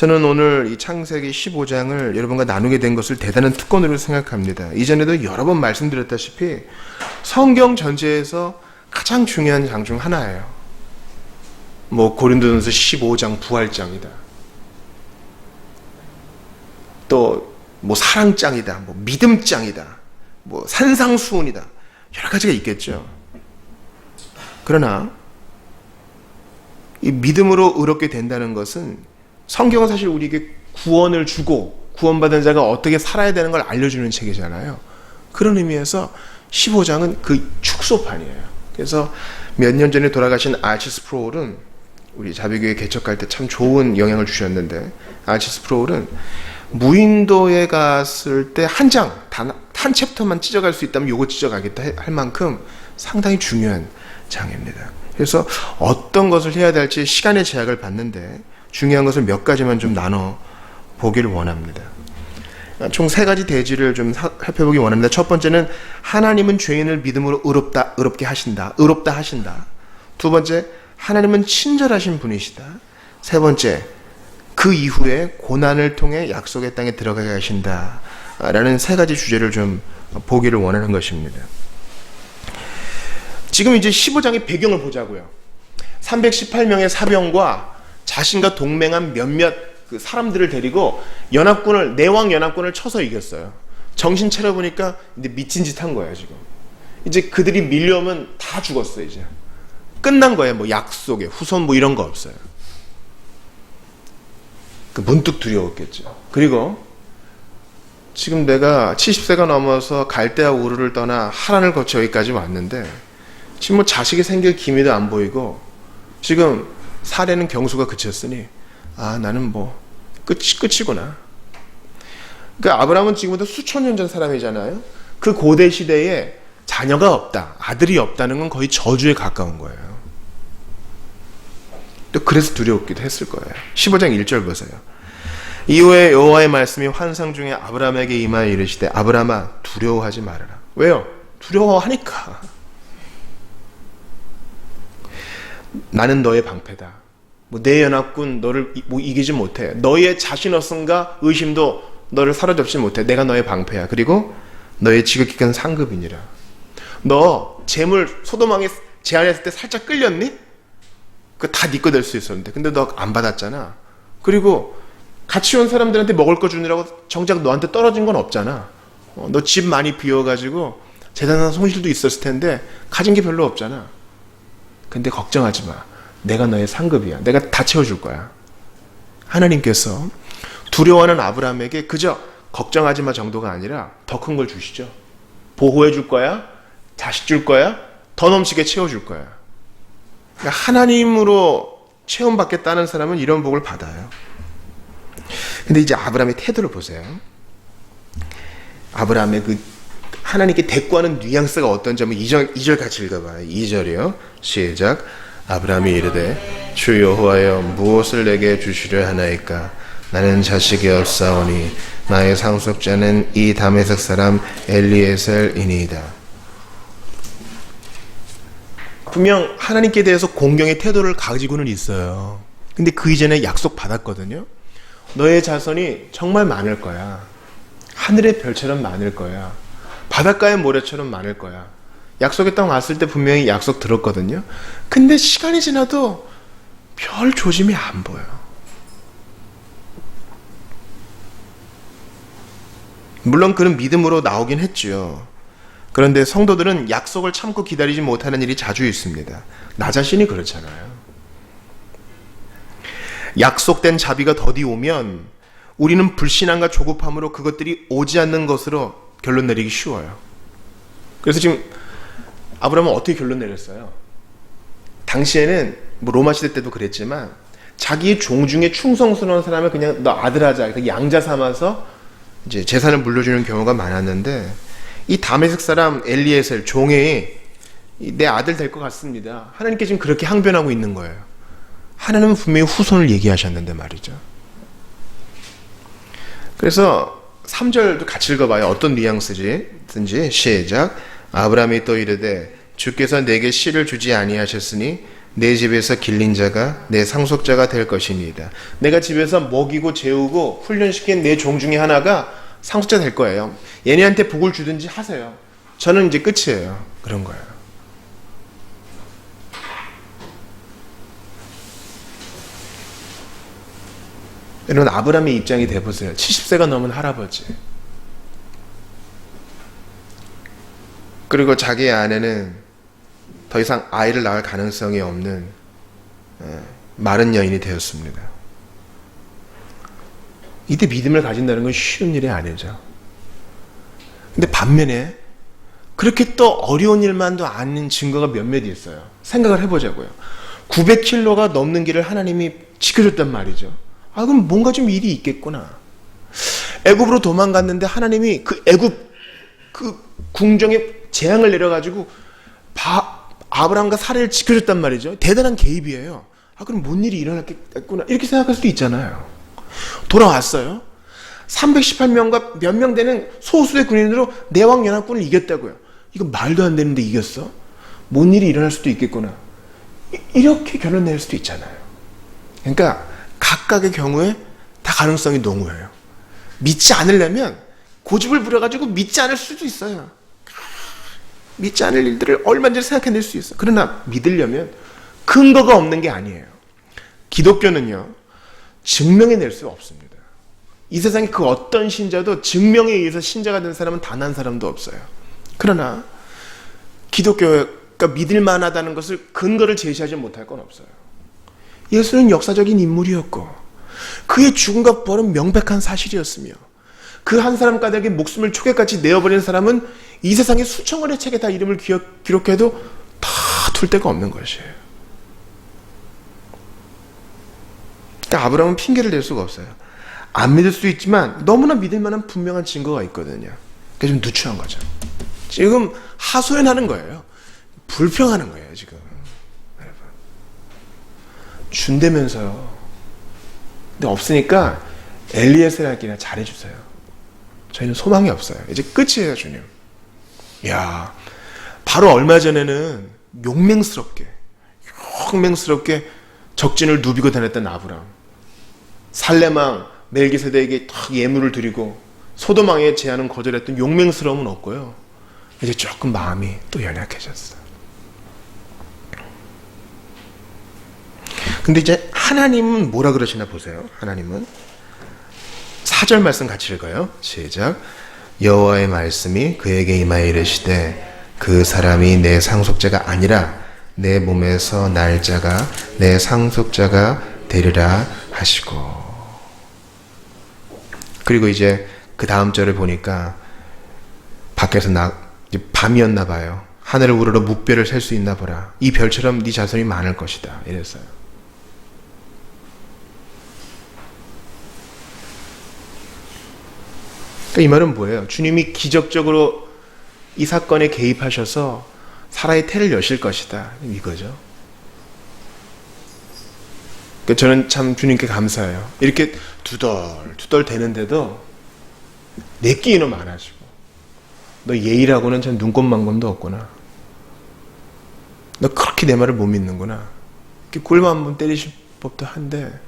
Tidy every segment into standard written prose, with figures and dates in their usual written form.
저는 오늘 이 창세기 15장을 여러분과 나누게 된 것을 대단한 특권으로 생각합니다. 이전에도 여러 번 말씀드렸다시피 성경 전체에서 가장 중요한 장 중 하나예요. 고린도전서 15장 부활장이다. 또 사랑장이다. 믿음장이다. 산상수훈이다. 여러 가지가 있겠죠. 그러나 이 믿음으로 의롭게 된다는 것은 성경은 사실 우리에게 구원을 주고 구원받은 자가 어떻게 살아야 되는 걸 알려주는 책이잖아요. 그런 의미에서 15장은 그 축소판이에요. 그래서 몇 년 전에 돌아가신 아치 스프롤은 우리 자비교회 개척할 때 참 좋은 영향을 주셨는데, 아치 스프롤은 무인도에 갔을 때 한 챕터만 찢어갈 수 있다면 요거 찢어가겠다 할 만큼 상당히 중요한 장입니다. 그래서 어떤 것을 해야 될지 시간의 제약을 받는데 중요한 것을 몇 가지만 좀 나눠 보기를 원합니다. 총 3가지 대지를 좀 살펴보기 원합니다. 첫 번째는 하나님은 죄인을 믿음으로 의롭게 하신다. 의롭다 하신다. 두 번째, 하나님은 친절하신 분이시다. 세 번째, 그 이후에 고난을 통해 약속의 땅에 들어가게 하신다. 라는 3가지 주제를 좀 보기를 원하는 것입니다. 지금 이제 15장의 배경을 보자고요. 318명의 사병과 자신과 동맹한 몇몇 그 사람들을 데리고 내왕 연합군을 쳐서 이겼어요. 정신 차려보니까 이제 미친 짓 한 거예요, 지금. 이제 그들이 밀려오면 다 죽었어요, 이제. 끝난 거예요. 약속에, 후손 이런 거 없어요. 문득 두려웠겠죠. 그리고 지금 내가 70세가 넘어서 갈대아 우르를 떠나 하란을 거쳐 여기까지 왔는데 지금 자식이 생길 기미도 안 보이고 지금 사례는 경수가 그쳤으니 나는 끝이구나. 아브라함은 지금부터 수천 년 전 사람이잖아요. 그 고대 시대에 자녀가 없다, 아들이 없다는 건 거의 저주에 가까운 거예요. 또 그래서 두려웠기도 했을 거예요. 15장 1절 보세요. 이후에 여호와의 말씀이 환상 중에 아브라함에게 임하여 이르시되 아브라함아 두려워하지 말아라. 왜요? 두려워하니까. 나는 너의 방패다. 내 연합군 너를 이기지 못해. 너의 자신 없음과 의심도 너를 사로잡지 못해. 내가 너의 방패야. 그리고 너의 지극히 큰 상급이니라. 너 재물 소돔왕에 제안했을 때 살짝 끌렸니? 그거 다 네 거 될 수 있었는데 근데 너 안 받았잖아. 그리고 같이 온 사람들한테 먹을 거 주느라고 정작 너한테 떨어진 건 없잖아. 너 집 많이 비워가지고 재산상 손실도 있었을 텐데 가진 게 별로 없잖아. 근데 걱정하지 마. 내가 너의 상급이야. 내가 다 채워줄 거야. 하나님께서 두려워하는 아브라함에게 그저 걱정하지 마 정도가 아니라 더 큰 걸 주시죠. 보호해 줄 거야. 자식 줄 거야. 더 넘치게 채워줄 거야. 그러니까 하나님으로 체험받겠다는 사람은 이런 복을 받아요. 근데 이제 아브라함의 태도를 보세요. 아브라함의 하나님께 대꾸하는 뉘앙스가 어떤지 한번 2절 같이 읽어봐요. 2절이요. 시작. 아브라함이 이르되 주 여호와여 무엇을 내게 주시려 하나이까? 나는 자식이 없사오니 나의 상속자는 이 다메섹 사람 엘리에셀이니이다. 분명 하나님께 대해서 공경의 태도를 가지고는 있어요. 근데 그 이전에 약속 받았거든요. 너의 자손이 정말 많을 거야. 하늘의 별처럼 많을 거야. 바닷가의 모래처럼 많을 거야. 약속의 땅 왔을 때 분명히 약속 들었거든요. 근데 시간이 지나도 별 조짐이 안 보여. 물론 그는 믿음으로 나오긴 했죠. 그런데 성도들은 약속을 참고 기다리지 못하는 일이 자주 있습니다. 나 자신이 그렇잖아요. 약속된 자비가 더디 오면 우리는 불신앙과 조급함으로 그것들이 오지 않는 것으로 결론 내리기 쉬워요. 그래서 지금 아브라함은 어떻게 결론 내렸어요? 당시에는 로마 시대 때도 그랬지만 자기 종 중에 충성스러운 사람을 그냥 너 아들 하자, 양자 삼아서 이제 재산을 물려주는 경우가 많았는데 이 다메섹 사람 엘리에셀 종이 내 아들 될 것 같습니다. 하나님께 지금 그렇게 항변하고 있는 거예요. 하나님은 분명히 후손을 얘기하셨는데 말이죠. 그래서 3절도 같이 읽어봐요. 어떤 뉘앙스든지. 시작. 아브라함이 또 이르되 주께서 내게 씨를 주지 아니하셨으니 내 집에서 길린 자가 내 상속자가 될 것이니이다. 내가 집에서 먹이고 재우고 훈련시킨 내 종 중에 하나가 상속자 될 거예요. 얘네한테 복을 주든지 하세요. 저는 이제 끝이에요. 그런 거예요. 여러분, 아브라함의 입장이 돼보세요. 70세가 넘은 할아버지. 그리고 자기의 아내는 더 이상 아이를 낳을 가능성이 없는 마른 여인이 되었습니다. 이때 믿음을 가진다는 건 쉬운 일이 아니죠. 근데 반면에 그렇게 또 어려운 일만도 아닌 증거가 몇몇 있어요. 생각을 해보자고요. 900km가 넘는 길을 하나님이 지켜줬단 말이죠. 아, 그럼 뭔가 좀 일이 있겠구나. 애굽으로 도망갔는데 하나님이 그 애굽 그 궁정에 재앙을 내려가지고 아브라함과 사라를 지켜줬단 말이죠. 대단한 개입이에요. 아, 그럼 뭔 일이 일어났겠구나 이렇게 생각할 수도 있잖아요. 돌아왔어요. 318명과 몇 명 되는 소수의 군인으로 내왕연합군을 이겼다고요. 이거 말도 안 되는데 이겼어? 뭔 일이 일어날 수도 있겠구나. 이렇게 결론 낼 수도 있잖아요. 그러니까 각각의 경우에 다 가능성이 농후해요. 믿지 않으려면 고집을 부려가지고 믿지 않을 수도 있어요. 믿지 않을 일들을 얼마든지 생각해낼 수 있어요. 그러나 믿으려면 근거가 없는 게 아니에요. 기독교는요, 증명해낼 수 없습니다. 이 세상에 그 어떤 신자도 증명에 의해서 신자가 된 사람은 단 한 사람도 없어요. 그러나 기독교가 믿을 만하다는 것을 근거를 제시하지 못할 건 없어요. 예수는 역사적인 인물이었고 그의 죽음과 부활은 명백한 사실이었으며 그 한 사람 까닭에 목숨을 초계같이 내어버린 사람은 이 세상의 수천 권의 책에 다 이름을 기록해도 다 둘 데가 없는 것이에요. 그러니까 아브라함은 핑계를 댈 수가 없어요. 안 믿을 수도 있지만 너무나 믿을 만한 분명한 증거가 있거든요. 그게 좀 누추한 거죠. 지금 하소연하는 거예요. 불평하는 거예요, 지금. 여러분. 준다면서요. 근데 없으니까 엘리에셀에게나 잘해주세요. 저희는 소망이 없어요. 이제 끝이에요, 주님. 야, 바로 얼마 전에는 용맹스럽게 적진을 누비고 다녔던 아브라함. 살레망 멜기세덱에게 탁 예물을 드리고 소돔왕의 제안은 거절했던 용맹스러움은 없고요. 이제 조금 마음이 또 연약해졌어요. 근데 이제 하나님은 뭐라 그러시나 보세요. 하나님은 4절 말씀 같이 읽어요. 시작. 여호와의 말씀이 그에게 임하여 이르시되 그 사람이 내 상속자가 아니라 내 몸에서 날 자가 내 상속자가 되리라 하시고. 그리고 이제 그 다음 절을 보니까 밖에서 이제 밤이었나 봐요. 하늘을 우러러 묵별을 셀 수 있나 보라. 이 별처럼 네 자손이 많을 것이다. 이랬어요. 그러니까 이 말은 뭐예요? 주님이 기적적으로 이 사건에 개입하셔서 사라의 태를 여실 것이다. 이거죠. 그러니까 저는 참 주님께 감사해요. 이렇게 두덜 되는데도 내끼 이놈 많아지고 너 예의라고는 참 눈곱만큼도 없구나. 너 그렇게 내 말을 못 믿는구나. 이렇게 꿀만 한번 때리실 법도 한데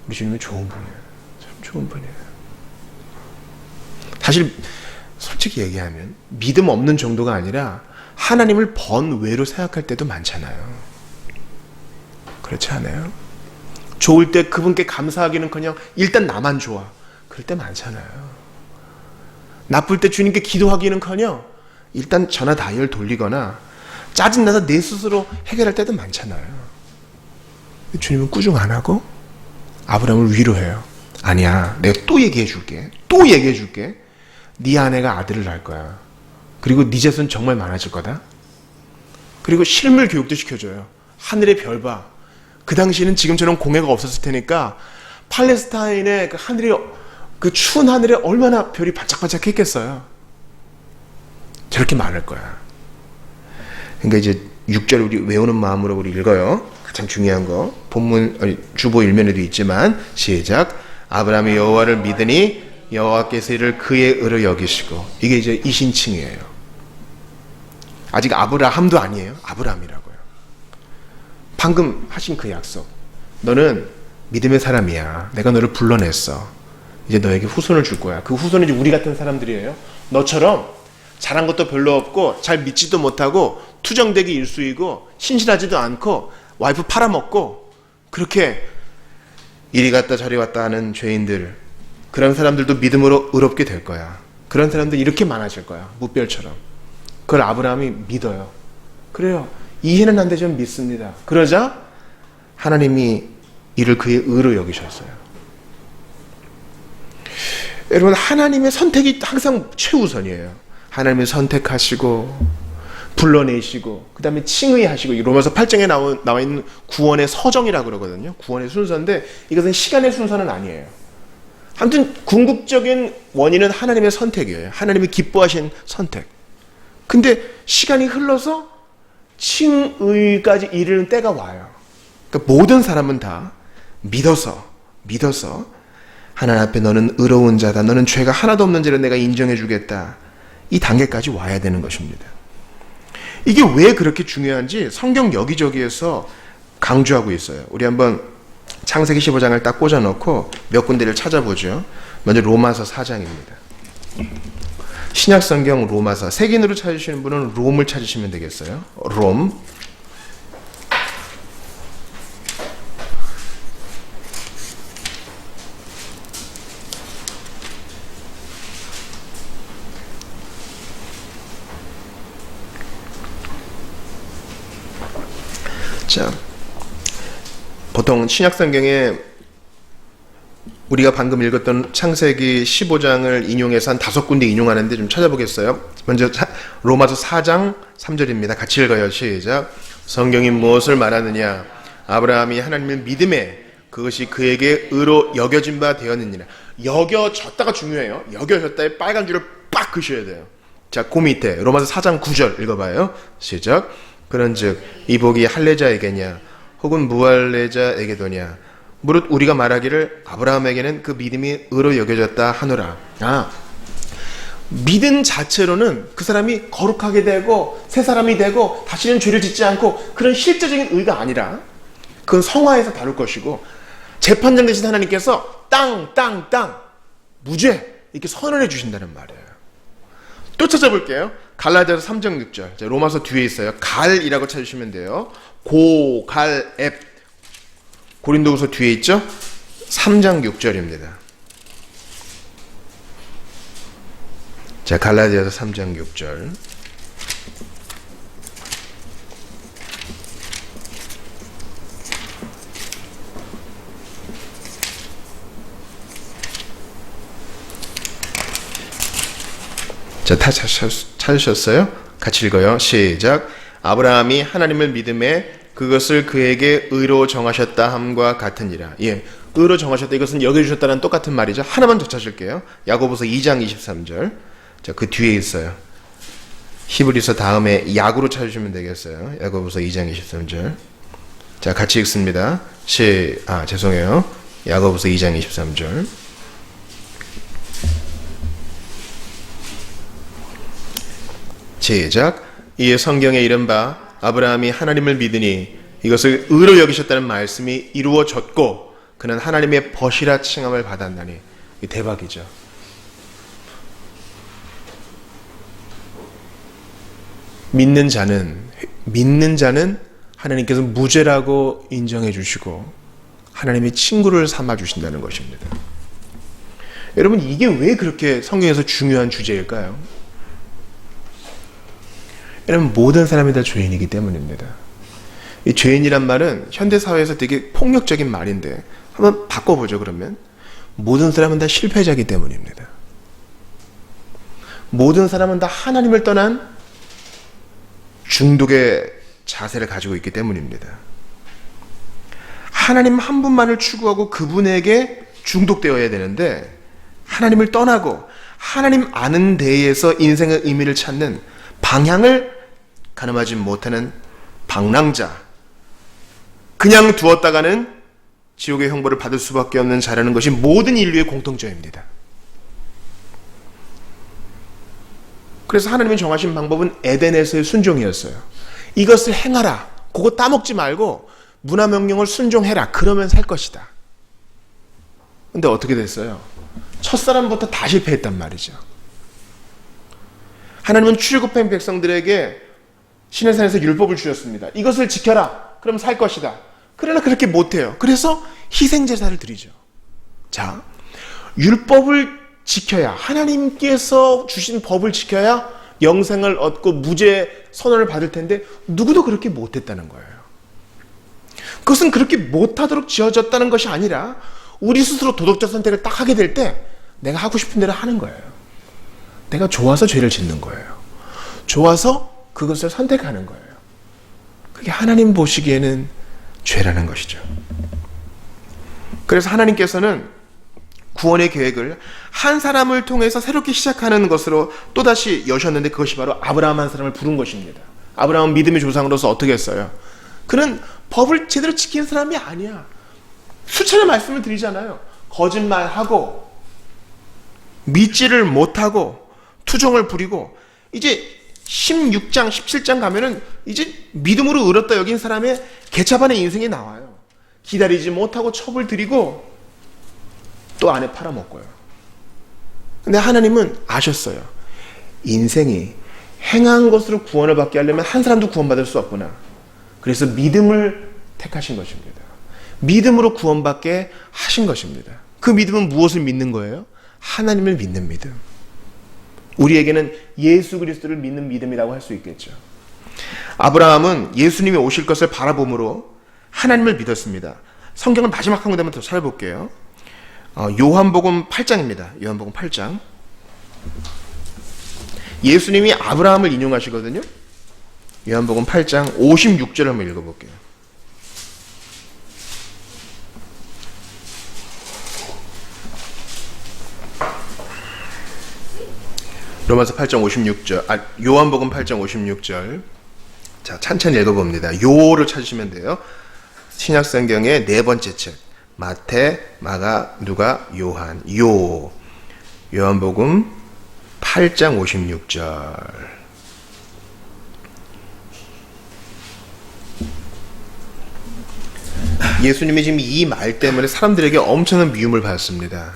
우리 주님은 좋은 분이에요. 참 좋은 분이에요. 사실 솔직히 얘기하면 믿음 없는 정도가 아니라 하나님을 번외로 생각할 때도 많잖아요. 그렇지 않아요? 좋을 때 그분께 감사하기는커녕 일단 나만 좋아. 그럴 때 많잖아요. 나쁠 때 주님께 기도하기는커녕 일단 전화 다이얼 돌리거나 짜증나서 내 스스로 해결할 때도 많잖아요. 주님은 꾸중 안 하고 아브라함을 위로해요. 아니야, 내가 또 얘기해 줄게. 네 아내가 아들을 낳을 거야. 그리고 네 자손 정말 많아질 거다. 그리고 실물 교육도 시켜줘요. 하늘의 별 봐. 그 당시에는 지금처럼 공해가 없었을 테니까 팔레스타인의 그 추운 하늘에 얼마나 별이 반짝반짝 했겠어요. 저렇게 많을 거야. 그러니까 이제 6절 우리 외우는 마음으로 우리 읽어요. 가장 중요한 거. 본문 주보 일면에도 있지만 시작. 아브라함이 여호와를 믿으니 여호와께서 이를 그의 의로 여기시고. 이게 이제 이신칭이에요. 아직 아브라함도 아니에요. 아브라함이라고요. 방금 하신 그 약속. 너는 믿음의 사람이야. 내가 너를 불러냈어. 이제 너에게 후손을 줄 거야. 그 후손은 이제 우리 같은 사람들이에요. 너처럼 잘한 것도 별로 없고 잘 믿지도 못하고 투정대기 일수이고 신실하지도 않고 와이프 팔아먹고 그렇게 이리 갔다 저리 왔다 하는 죄인들, 그런 사람들도 믿음으로 의롭게 될 거야. 그런 사람들 이렇게 많아질 거야. 무별처럼. 그걸 아브라함이 믿어요. 그래요. 이해는 안 되지만 믿습니다. 그러자 하나님이 이를 그의 의로 여기셨어요. 여러분, 하나님의 선택이 항상 최우선이에요. 하나님이 선택하시고 불러내시고 그 다음에 칭의하시고, 로마서 8장에 나와 있는 구원의 서정이라고 그러거든요. 구원의 순서인데 이것은 시간의 순서는 아니에요. 아무튼 궁극적인 원인은 하나님의 선택이에요. 하나님이 기뻐하신 선택. 근데 시간이 흘러서 칭의까지 이르는 때가 와요. 그러니까 모든 사람은 다 믿어서 하나님 앞에 너는 의로운 자다, 너는 죄가 하나도 없는 자를 내가 인정해 주겠다, 이 단계까지 와야 되는 것입니다. 이게 왜 그렇게 중요한지 성경 여기저기에서 강조하고 있어요. 우리 한번 창세기 15장을 딱 꽂아놓고 몇 군데를 찾아보죠. 먼저 로마서 4장입니다. 신약 성경 로마서, 색인으로 찾으시는 분은 롬을 찾으시면 되겠어요. 롬. 자, 보통 신약 성경에 우리가 방금 읽었던 창세기 15장을 인용해서 한 5군데 인용하는데 좀 찾아보겠어요. 먼저 로마서 4장 3절입니다. 같이 읽어요. 시작. 성경이 무엇을 말하느냐? 아브라함이 하나님을 믿음에 그것이 그에게 의로 여겨진 바 되었느니라. 여겨졌다가 중요해요. 여겨졌다에 빨간 줄을 빡 그셔야 돼요. 자, 그 밑에 로마서 4장 9절 읽어봐요. 시작. 그런즉 이 복이 할례자에게냐 혹은 무할례자에게도냐? 무릇 우리가 말하기를 아브라함에게는 그 믿음이 의로 여겨졌다 하노라. 믿음 자체로는 그 사람이 거룩하게 되고 새 사람이 되고 다시는 죄를 짓지 않고 그런 실제적인 의가 아니라 그건 성화에서 다룰 것이고, 재판장 되신 하나님께서 땅 무죄 이렇게 선언해 주신다는 말이에요. 또 찾아볼게요. 갈라디아서 3장 6절. 자, 로마서 뒤에 있어요. 갈이라고 찾으시면 돼요. 고갈앱. 고린도후서 뒤에 있죠? 3장 6절입니다. 자, 갈라디아서 3장 6절. 자, 다 찾으셨어요? 같이 읽어요. 시작. 아브라함이 하나님을 믿음에 그것을 그에게 의로 정하셨다 함과 같으니라. 예, 의로 정하셨다, 이것은 여겨주셨다는 똑같은 말이죠. 하나만 더 찾을게요. 야고보서 2장 23절. 자, 그 뒤에 있어요. 히브리서 다음에 야구로 찾으시면 되겠어요. 야고보서 2장 23절. 자, 같이 읽습니다. 죄송해요. 야고보서 2장 23절. 시작. 이에 성경에 이른바 아브라함이 하나님을 믿으니 이것을 의로 여기셨다는 말씀이 이루어졌고 그는 하나님의 벗이라 칭함을 받았나니. 대박이죠. 믿는 자는 하나님께서 무죄라고 인정해 주시고 하나님의 친구를 삼아 주신다는 것입니다. 여러분, 이게 왜 그렇게 성경에서 중요한 주제일까요? 여러분, 모든 사람이 다 죄인이기 때문입니다. 이 죄인이란 말은 현대사회에서 되게 폭력적인 말인데 한번 바꿔보죠. 그러면 모든 사람은 다 실패자이기 때문입니다. 모든 사람은 다 하나님을 떠난 중독의 자세를 가지고 있기 때문입니다. 하나님 한 분만을 추구하고 그분에게 중독되어야 되는데 하나님을 떠나고 하나님 아는 데에서 인생의 의미를 찾는 방향을 가늠하지 못하는 방랑자, 그냥 두었다가는 지옥의 형벌을 받을 수밖에 없는 자라는 것이 모든 인류의 공통점입니다. 그래서 하나님이 정하신 방법은 에덴에서의 순종이었어요. 이것을 행하라. 그거 따먹지 말고 문화명령을 순종해라. 그러면 살 것이다. 근데 어떻게 됐어요? 첫사람부터 다 실패했단 말이죠. 하나님은 출애굽한 백성들에게 시내산에서 율법을 주셨습니다. 이것을 지켜라. 그럼 살 것이다. 그러나 그렇게 못해요. 그래서 희생제사를 드리죠. 자, 율법을 지켜야, 하나님께서 주신 법을 지켜야 영생을 얻고 무죄 선언을 받을 텐데 누구도 그렇게 못했다는 거예요. 그것은 그렇게 못하도록 지어졌다는 것이 아니라 우리 스스로 도덕적 선택을 딱 하게 될 때 내가 하고 싶은 대로 하는 거예요. 내가 좋아서 죄를 짓는 거예요. 좋아서 그것을 선택하는 거예요. 그게 하나님 보시기에는 죄라는 것이죠. 그래서 하나님께서는 구원의 계획을 한 사람을 통해서 새롭게 시작하는 것으로 또다시 여셨는데 그것이 바로 아브라함 한 사람을 부른 것입니다. 아브라함은 믿음의 조상으로서 어떻게 했어요? 그는 법을 제대로 지킨 사람이 아니야. 수차례 말씀을 드리잖아요. 거짓말하고 믿지를 못하고 투정을 부리고 이제 16장 17장 가면은 이제 믿음으로 의롭다 여긴 사람의 개차반의 인생이 나와요. 기다리지 못하고 첩을 들이고 또 안에 팔아먹고요. 근데 하나님은 아셨어요. 인생이 행한 것으로 구원을 받게 하려면 한 사람도 구원받을 수 없구나. 그래서 믿음을 택하신 것입니다. 믿음으로 구원받게 하신 것입니다. 그 믿음은 무엇을 믿는 거예요? 하나님을 믿는 믿음. 우리에게는 예수 그리스도를 믿는 믿음이라고 할 수 있겠죠. 아브라함은 예수님이 오실 것을 바라봄으로 하나님을 믿었습니다. 성경을 마지막 한 군데만 더 찾아볼게요. 요한복음 8장입니다. 요한복음 8장. 예수님이 아브라함을 인용하시거든요. 요한복음 8장 56절을 한번 읽어볼게요. 로마서 8장 56절, 요한복음 8장 56절. 자, 찬찬히 읽어봅니다. 요를 찾으시면 돼요. 신약성경의 네 번째 책. 마태, 마가, 누가, 요한. 요한복음 8장 56절. 예수님이 지금 이 말 때문에 사람들에게 엄청난 미움을 받습니다.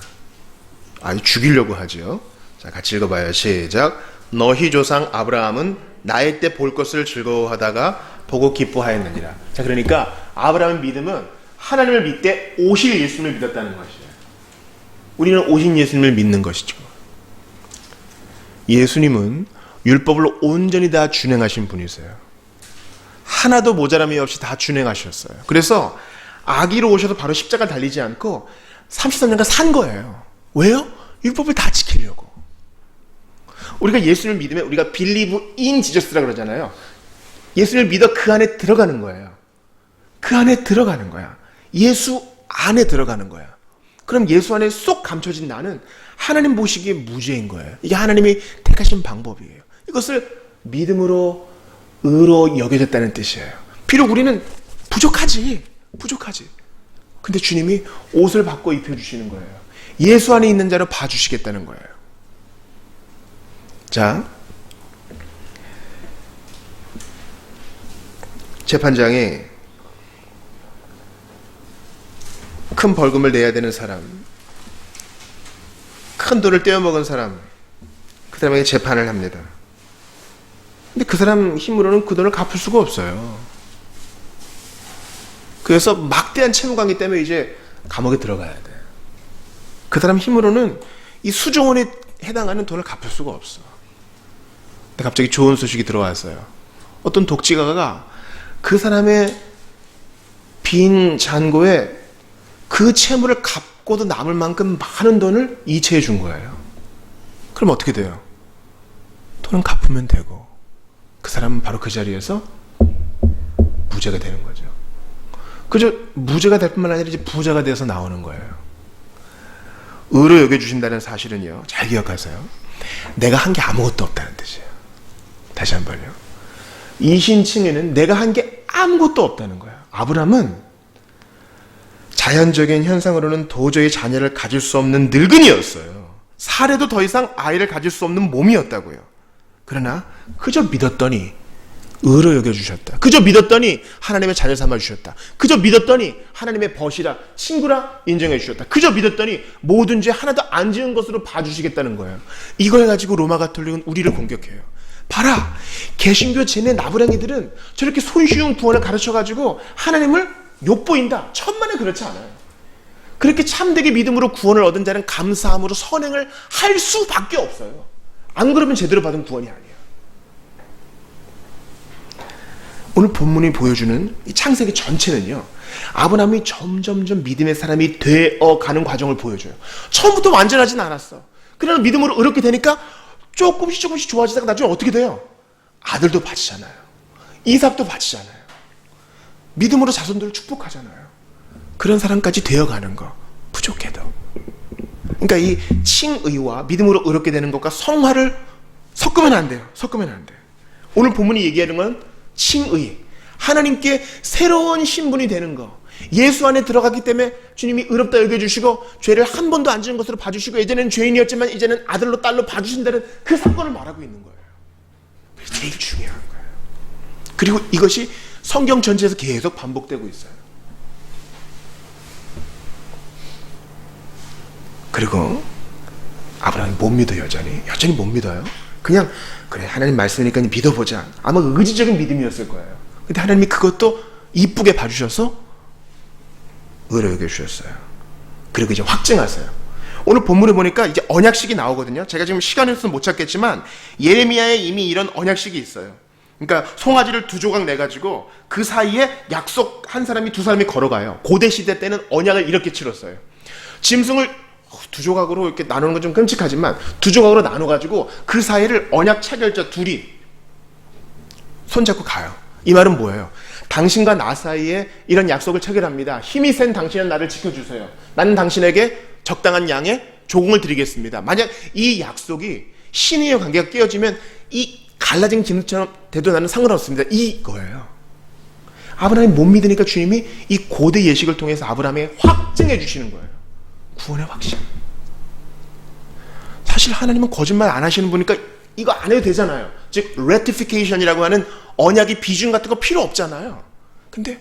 아니, 죽이려고 하죠. 자, 같이 읽어봐요. 시작. 너희 조상 아브라함은 나의 때 볼 것을 즐거워하다가 보고 기뻐하였느니라. 자, 그러니까 아브라함의 믿음은 하나님을 믿되 오실 예수님을 믿었다는 것이에요. 우리는 오신 예수님을 믿는 것이죠. 예수님은 율법을 온전히 다 준행하신 분이세요. 하나도 모자람이 없이 다 준행하셨어요. 그래서 아기로 오셔서 바로 십자가를 달리지 않고 33년간 산 거예요. 왜요? 율법을 다 지키려고. 우리가 예수님을 믿으면 우리가 believe in Jesus라고 그러잖아요. 예수님을 믿어 그 안에 들어가는 거예요. 그 안에 들어가는 거야. 예수 안에 들어가는 거야. 그럼 예수 안에 쏙 감춰진 나는 하나님 보시기에 무죄인 거예요. 이게 하나님이 택하신 방법이에요. 이것을 믿음으로 의로 여겨졌다는 뜻이에요. 비록 우리는 부족하지. 근데 주님이 옷을 바꿔 입혀주시는 거예요. 예수 안에 있는 자로 봐주시겠다는 거예요. 자, 재판장이 큰 벌금을 내야 되는 사람, 큰 돈을 떼어먹은 사람, 그 사람에게 재판을 합니다. 근데 그 사람 힘으로는 그 돈을 갚을 수가 없어요. 그래서 막대한 채무관계 때문에 이제 감옥에 들어가야 돼. 그 사람 힘으로는 이 수종원에 해당하는 돈을 갚을 수가 없어. 근데 갑자기 좋은 소식이 들어왔어요. 어떤 독재가가 그 사람의 빈 잔고에 그 채무를 갚고도 남을 만큼 많은 돈을 이체해 준 거예요. 그럼 어떻게 돼요? 돈은 갚으면 되고 그 사람은 바로 그 자리에서 무죄가 되는 거죠. 그저 무죄가 될 뿐만 아니라 이제 부자가 돼서 나오는 거예요. 의로 여겨주신다는 사실은요, 잘 기억하세요. 내가 한 게 아무것도 없다는 뜻이에요. 다시 한번요. 이신층에는 내가 한 게 아무것도 없다는 거예요. 아브라함은 자연적인 현상으로는 도저히 자녀를 가질 수 없는 늙은이였어요. 살해도 더 이상 아이를 가질 수 없는 몸이었다고요. 그러나 그저 믿었더니 의로 여겨주셨다. 그저 믿었더니 하나님의 자녀 삼아주셨다. 그저 믿었더니 하나님의 벗이라 친구라 인정해 주셨다. 그저 믿었더니 모든 죄 하나도 안 지은 것으로 봐주시겠다는 거예요. 이걸 가지고 로마 가톨릭은 우리를 공격해요. 봐라, 개신교 쟤네 나부랭이들은 저렇게 손쉬운 구원을 가르쳐가지고 하나님을 욕보인다. 천만에 그렇지 않아요. 그렇게 참되게 믿음으로 구원을 얻은 자는 감사함으로 선행을 할 수밖에 없어요. 안 그러면 제대로 받은 구원이 아니에요. 오늘 본문이 보여주는 이 창세기 전체는요, 아브라함이 점점점 믿음의 사람이 되어가는 과정을 보여줘요. 처음부터 완전하진 않았어. 그러나 믿음으로 의롭게 되니까 조금씩 좋아지다가 나중에 어떻게 돼요? 아들도 바치잖아요. 이삭도 바치잖아요. 믿음으로 자손들을 축복하잖아요. 그런 사람까지 되어가는 거, 부족해도. 그러니까 이 칭의와 믿음으로 의롭게 되는 것과 성화를 섞으면 안 돼요. 섞으면 안 돼요. 오늘 본문이 얘기하는 건 칭의, 하나님께 새로운 신분이 되는 거. 예수 안에 들어갔기 때문에 주님이 의롭다 여겨주시고 죄를 한 번도 안 지은 것으로 봐주시고 예전에는 죄인이었지만 이제는 아들로 딸로 봐주신다는 그 사건을 말하고 있는 거예요. 그게 제일 중요한 거예요. 그리고 이것이 성경 전체에서 계속 반복되고 있어요. 그리고 아브라함이 못 믿어요. 여전히 못 믿어요. 그냥 그래, 하나님 말씀이니까 믿어보자. 아마 의지적인 믿음이었을 거예요. 근데 하나님이 그것도 이쁘게 봐주셔서 의로 여겨주셨어요. 그리고 이제 확증하세요. 오늘 본문에 보니까 이제 언약식이 나오거든요. 제가 지금 시간이 없어서 못 찾겠지만 예레미야에 이미 이런 언약식이 있어요. 그러니까 송아지를 2조각 내가지고 그 사이에 약속 한 사람이 2사람이 걸어가요. 고대 시대 때는 언약을 이렇게 치렀어요. 짐승을 2조각으로 이렇게 나누는 건 좀 끔찍하지만 2조각으로 나눠가지고 그 사이를 언약 체결자 둘이 손잡고 가요. 이 말은 뭐예요? 당신과 나 사이에 이런 약속을 체결합니다. 힘이 센 당신은 나를 지켜주세요. 나는 당신에게 적당한 양의 조공을 드리겠습니다. 만약 이 약속이 신의의 관계가 깨어지면 이 갈라진 기둥처럼 돼도 나는 상관없습니다. 이거예요. 아브라함이 못 믿으니까 주님이 이 고대 예식을 통해서 아브라함에게 확증해 주시는 거예요. 구원의 확신. 사실 하나님은 거짓말 안 하시는 분이니까 이거 안 해도 되잖아요. 즉 ratification이라고 하는 언약의 비준 같은 거 필요 없잖아요. 근데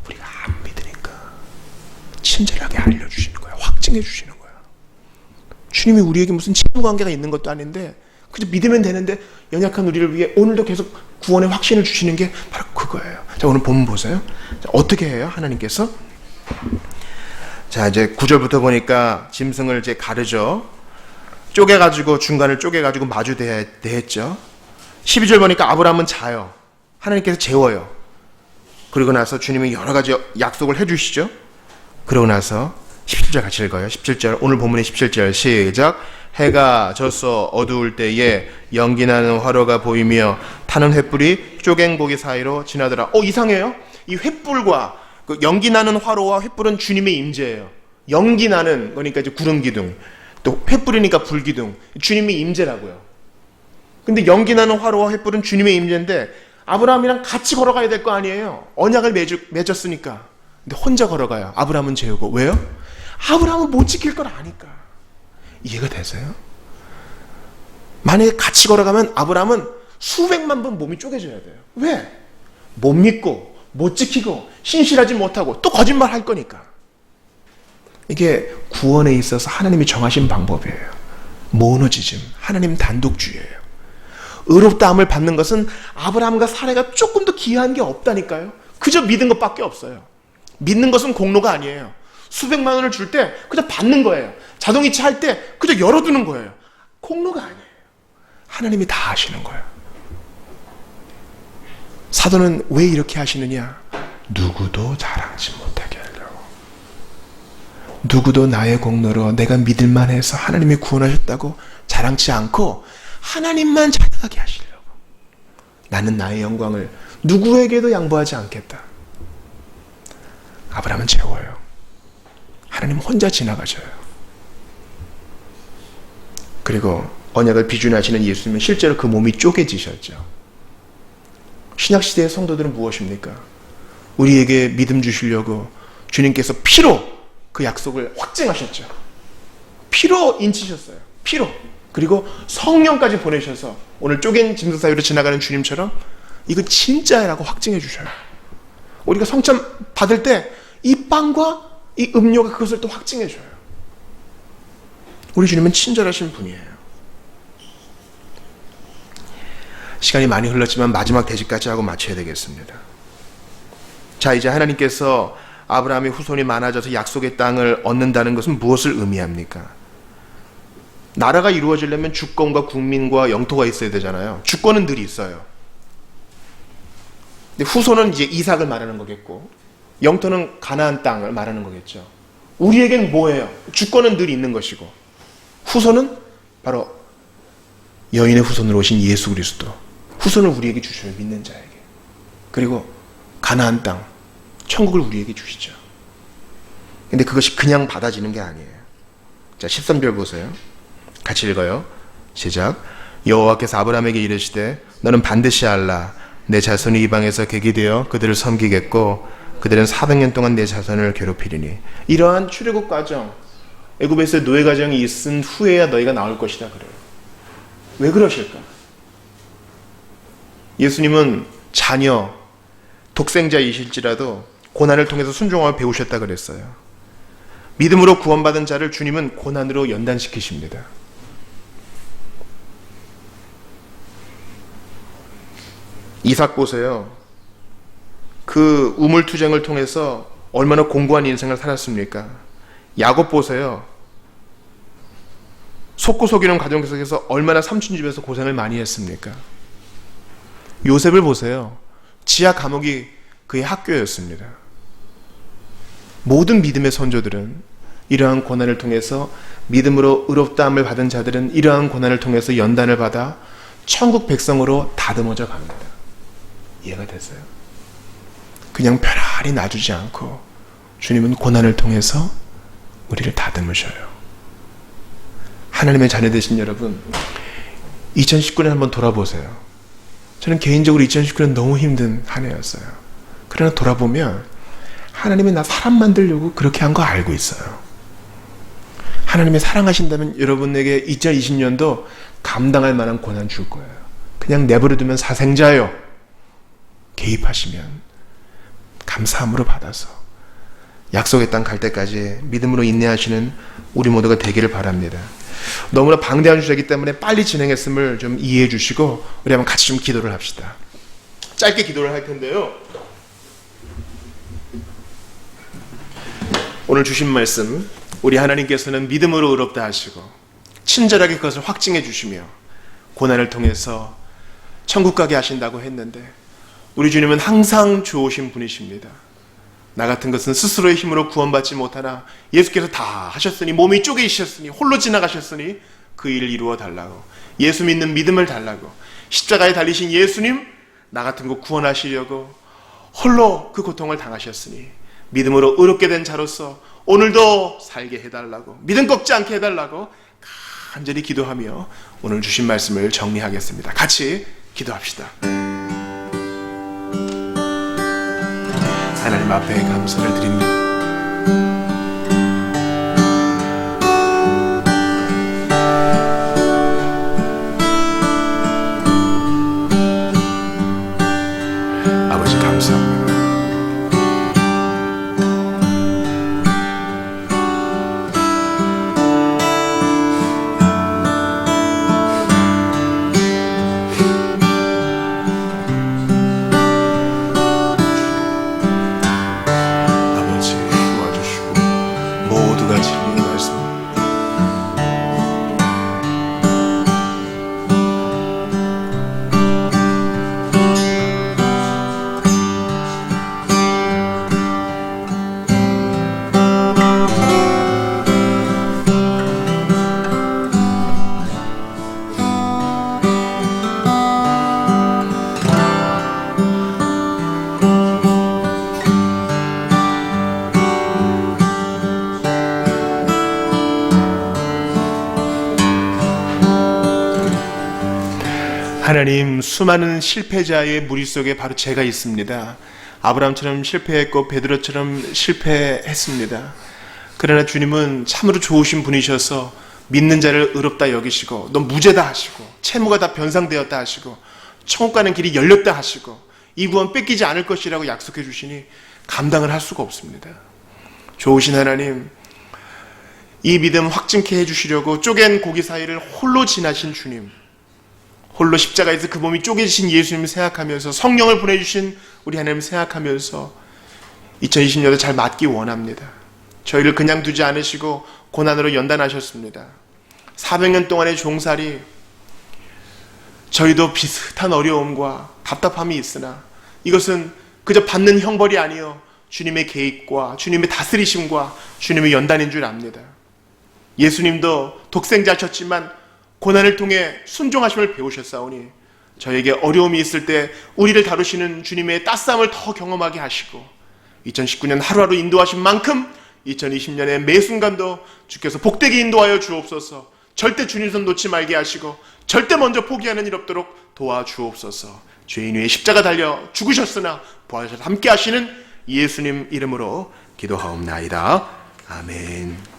우리가 안 믿으니까 친절하게 알려주시는 거예요. 확증해 주시는 거예요. 주님이 우리에게 무슨 친구관계가 있는 것도 아닌데 그저 믿으면 되는데 연약한 우리를 위해 오늘도 계속 구원의 확신을 주시는 게 바로 그거예요. 자, 오늘 본문 보세요. 자, 어떻게 해요? 하나님께서 자, 이제 9절부터 보니까 짐승을 이제 가르죠. 쪼개가지고 중간을 쪼개가지고 마주 대했죠. 12절 보니까 아브라함은 자요. 하나님께서 재워요. 그리고 나서 주님이 여러 가지 약속을 해주시죠. 그러고 나서 17절 같이 읽어요. 17절, 오늘 본문의 17절 시작. 해가 져서 어두울 때에 연기나는 화로가 보이며 타는 횃불이 쪼갱고기 사이로 지나더라. 이상해요. 이 횃불과 그 연기나는 화로와 횃불은 주님의 임재예요. 연기나는 거니까 이제 구름기둥, 또 횃불이니까 불기둥, 주님의 임재라고요. 근데 연기나는 화로와 횃불은 주님의 임재인데 아브라함이랑 같이 걸어가야 될 거 아니에요. 언약을 맺었으니까. 근데 혼자 걸어가요. 아브라함은 재우고. 왜요? 아브라함은 못 지킬 걸 아니까. 이해가 되세요? 만약에 같이 걸어가면 아브라함은 수백만 번 몸이 쪼개져야 돼요. 왜? 못 믿고 못 지키고 신실하지 못하고 또 거짓말 할 거니까. 이게 구원에 있어서 하나님이 정하신 방법이에요. 모노지즘, 하나님 단독주의예요. 의롭다함을 받는 것은 아브라함과 사례가 조금 더 기이한 게 없다니까요. 그저 믿은 것밖에 없어요. 믿는 것은 공로가 아니에요. 수백만 원을 줄 때 그저 받는 거예요. 자동이체 할 때 그저 열어두는 거예요. 공로가 아니에요. 하나님이 다 하시는 거예요. 사도는 왜 이렇게 하시느냐? 누구도 자랑치 못하게 하려고. 누구도 나의 공로로 내가 믿을만 해서 하나님이 구원하셨다고 자랑치 않고 하나님만 자랑하게 하시려고. 나는 나의 영광을 누구에게도 양보하지 않겠다. 아브라함은 재워요. 하나님 혼자 지나가셔요. 그리고 언약을 비준하시는 예수님은 실제로 그 몸이 쪼개지셨죠. 신약시대의 성도들은 무엇입니까? 우리에게 믿음 주시려고 주님께서 피로 그 약속을 확증하셨죠. 피로 인치셨어요. 피로. 그리고 성령까지 보내셔서 오늘 쪼갠 짐승 사이로 지나가는 주님처럼 이거 진짜라고 확증해 주셔요. 우리가 성찬 받을 때 이 빵과 이 음료가 그것을 또 확증해 줘요. 우리 주님은 친절하신 분이에요. 시간이 많이 흘렀지만 마지막 대지까지 하고 마쳐야 되겠습니다. 자, 이제 하나님께서 아브라함의 후손이 많아져서 약속의 땅을 얻는다는 것은 무엇을 의미합니까? 나라가 이루어지려면 주권과 국민과 영토가 있어야 되잖아요. 주권은 늘 있어요. 근데 후손은 이제 이삭을 말하는 거겠고, 영토는 가나안 땅을 말하는 거겠죠. 우리에겐 뭐예요? 주권은 늘 있는 것이고, 후손은 바로 여인의 후손으로 오신 예수 그리스도. 후손을 우리에게 주셔요. 믿는 자에게. 그리고 가나안 땅, 천국을 우리에게 주시죠. 근데 그것이 그냥 받아지는 게 아니에요. 자, 13절 보세요. 같이 읽어요. 시작. 여호와께서 아브라함에게 이르시되 너는 반드시 알라. 내 자손이 이방에서 객이 되어 그들을 섬기겠고 그들은 400년 동안 내 자손을 괴롭히리니. 이러한 출애굽 과정, 애굽에서 노예 과정이 있은 후에야 너희가 나올 것이다 그래요. 왜 그러실까? 예수님은 자녀, 독생자이실지라도 고난을 통해서 순종함을 배우셨다 그랬어요. 믿음으로 구원받은 자를 주님은 고난으로 연단시키십니다. 이삭 보세요. 그 우물투쟁을 통해서 얼마나 공고한 인생을 살았습니까? 야곱 보세요. 속고 속이는 과정 속에서 얼마나 삼촌 집에서 고생을 많이 했습니까? 요셉을 보세요. 지하 감옥이 그의 학교였습니다. 모든 믿음의 선조들은 이러한 고난을 통해서, 믿음으로 의롭다함을 받은 자들은 이러한 고난을 통해서 연단을 받아 천국 백성으로 다듬어져 갑니다. 이해가 됐어요? 그냥 편안히 놔두지 않고 주님은 고난을 통해서 우리를 다듬으셔요. 하나님의 자녀 되신 여러분, 2019년 한번 돌아보세요. 저는 개인적으로 2019년 너무 힘든 한 해였어요. 그러나 돌아보면 하나님이 나 사람 만들려고 그렇게 한 거 알고 있어요. 하나님이 사랑하신다면 여러분에게 2020년도 감당할 만한 고난 줄 거예요. 그냥 내버려두면 사생자예요. 개입하시면 감사함으로 받아서 약속의 땅 갈 때까지 믿음으로 인내하시는 우리 모두가 되기를 바랍니다. 너무나 방대한 주제이기 때문에 빨리 진행했음을 좀 이해해 주시고 우리 한번 같이 좀 기도를 합시다. 짧게 기도를 할 텐데요. 오늘 주신 말씀, 우리 하나님께서는 믿음으로 의롭다 하시고 친절하게 그것을 확증해 주시며 고난을 통해서 천국 가게 하신다고 했는데, 우리 주님은 항상 좋으신 분이십니다. 나 같은 것은 스스로의 힘으로 구원받지 못하나 예수께서 다 하셨으니, 몸이 쪼개지셨으니, 홀로 지나가셨으니 그 일을 이루어 달라고, 예수 믿는 믿음을 달라고, 십자가에 달리신 예수님, 나 같은 거 구원하시려고 홀로 그 고통을 당하셨으니 믿음으로 의롭게 된 자로서 오늘도 살게 해달라고, 믿음 꺾지 않게 해달라고 간절히 기도하며 오늘 주신 말씀을 정리하겠습니다. 같이 기도합시다. 하나님 앞에 감사를 드립니다. 아버지 감사합니다. 하나님, 수많은 실패자의 무리 속에 바로 제가 있습니다. 아브라함처럼 실패했고 베드로처럼 실패했습니다. 그러나 주님은 참으로 좋으신 분이셔서 믿는 자를 의롭다 여기시고 너 무죄다 하시고 채무가 다 변상되었다 하시고 천국 가는 길이 열렸다 하시고 이 구원 뺏기지 않을 것이라고 약속해 주시니 감당을 할 수가 없습니다. 좋으신 하나님, 이 믿음 확증케 해주시려고 쪼갠 고기 사이를 홀로 지나신 주님, 홀로 십자가에서 그 몸이 쪼개지신 예수님을 생각하면서 성령을 보내주신 우리 하나님 생각하면서 2020년도 잘 맞기 원합니다. 저희를 그냥 두지 않으시고 고난으로 연단하셨습니다. 400년 동안의 종살이 저희도 비슷한 어려움과 답답함이 있으나 이것은 그저 받는 형벌이 아니요 주님의 계획과 주님의 다스리심과 주님의 연단인 줄 압니다. 예수님도 독생자셨지만 고난을 통해 순종하심을 배우셨사오니 저에게 어려움이 있을 때 우리를 다루시는 주님의 따스함을 더 경험하게 하시고 2019년 하루하루 인도하신 만큼 2020년의 매 순간도 주께서 복되게 인도하여 주옵소서. 절대 주님 손 놓지 말게 하시고 절대 먼저 포기하는 일 없도록 도와주옵소서. 죄인 위에 십자가 달려 죽으셨으나 부활하셔서 함께 하시는 예수님 이름으로 기도하옵나이다. 아멘.